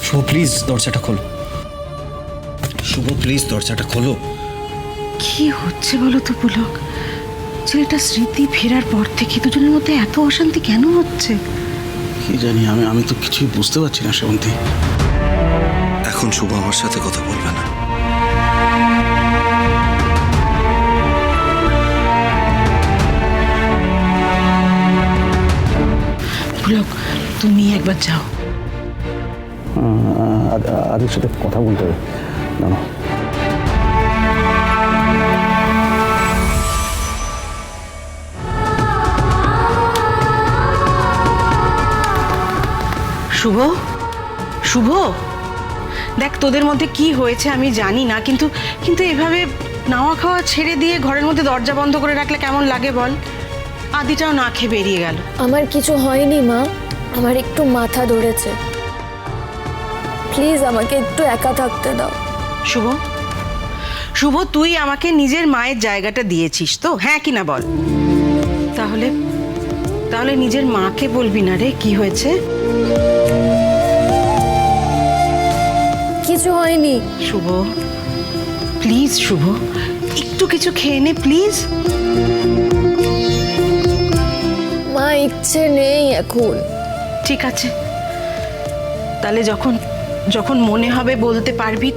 শুভ please দরজাটা খোলো। শুভ please দরজাটা খোলো। কি হচ্ছে বলো তো পুলক? ছেলেটা স্মৃতি ফেরার পর থেকে দুজনের মধ্যে এত অশান্তি কেন হচ্ছে? কি জানি, আমি তো কিছুই বুঝতে পারছি না শ্রাবন্তী। এখন শুভ আমার সাথে কথা বলবে না। পুলক, তুমি একবার যাও। আদির সাথে কথা বলতে হবে। জানো, শুভ, শুভ, দেখ তোদের মধ্যে কি হয়েছে আমি জানি না, কিন্তু কিন্তু এভাবে নাওয়া খাওয়া ছেড়ে দিয়ে ঘরের মধ্যে দরজা বন্ধ করে রাখলে কেমন লাগে বল? আদিটাও না খেয়ে বেরিয়ে গেল। আমার কিছু হয়নি মা, আমার একটু মাথা ধরেছে। প্লিজ আমাকে একটু একা থাকতে দাও। শুভ, শুভ, তুই আমাকে নিজের মায়ের জায়গাটা দিয়েছিস তো, হ্যাঁ কি না বল? তাহলে তাহলে নিজের মাকে বলবি না রে কি হয়েছে? কিছু হয়নি। শুভ প্লিজ, শুভ একটু কিছু খেয়ে নে প্লিজ। মা ইচ্ছে নেই এখন। ঠিক আছে, তাহলে যখন যখন মনে হবে বলতে পারবি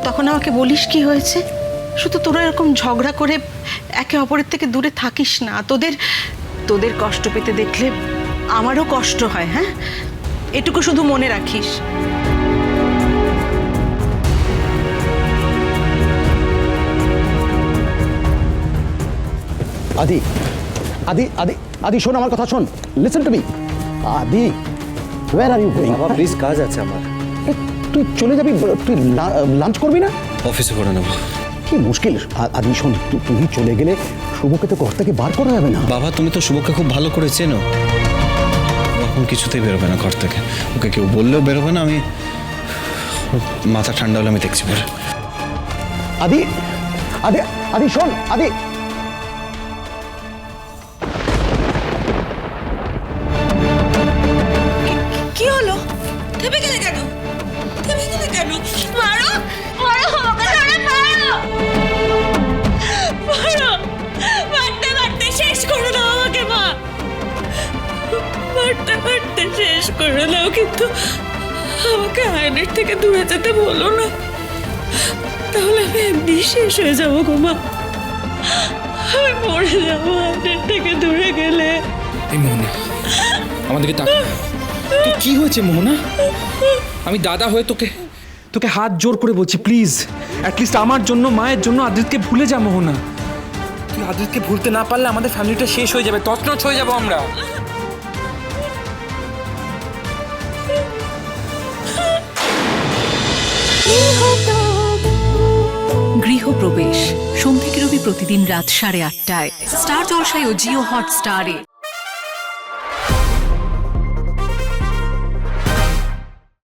তখন আমাকে বলিস কি হয়েছে। শুধু তোরা এরকম ঝগড়া করে একে অপরের থেকে দূরে থাকিস না। তোদের তোদের কষ্ট পেতে দেখলে আমারও কষ্ট হয়। হ্যাঁ, এটুকু শুধু মনে রাখিস। আদি, আদি, আদি, আদি শোন আমার কথা, শোন, লিসেন টু মি। আদি, ওয়্যার আর ইউ গোয়িং? বাবা প্লিজ, কাজ আছে আমার। তুই চলে যাবি, তুই লাঞ্চ করবি না? অফিসে করে নেবো। কি মুশকিল। আদি শোন, তুমি চলে গেলে শুভকে তো ঘর থেকে বার করা যাবে না। বাবা তুমি তো শুভকে খুব ভালো করে চেনো। এখন কিছুতেই বেরোবে না ঘর থেকে। ওকে কেউ বললেও বেরোবে না। আমি মাথা ঠান্ডা হলে আমি দেখছি পরে। আদি, আদি, আদি শোন, আদি। কি হলো? থেমে গেলে কেন? থেমে গেলে কেন? মারো, মারো, আমাকে ধরে মারো, মারো, মারতে মারতে শেষ করে দাও আমাকে মা, মারতে মারতে শেষ করে দাও, কিন্তু আমাকে আয়নের থেকে দূরে যেতে বলো না, তাহলে আমি এমনি শেষ হয়ে যাবো গো মা, আমি মরে যাবো আয়নের থেকে দূরে গেলে। এই মোহনা, আমাদেরকে তাকা। তোর কি হয়েছে মোহনা? আমি দাদা হয়ে তোকে তোকে হাত জোর করে বলছি, প্লিজ অ্যাটলিস্ট আমার জন্য, মায়ের জন্য আদিতকে ভুলে যা মোহনা। তুই আদিতকে ভুলতে না পারলে আমাদের ফ্যামিলিটা শেষ হয়ে যাবে, তছনছ হয়ে যাবো আমরা। গৃহপ্রবেশ সোম থেকে রবি প্রতিদিন রাত 8:30টায় স্টার জলসায় ও জিও হটস্টারে।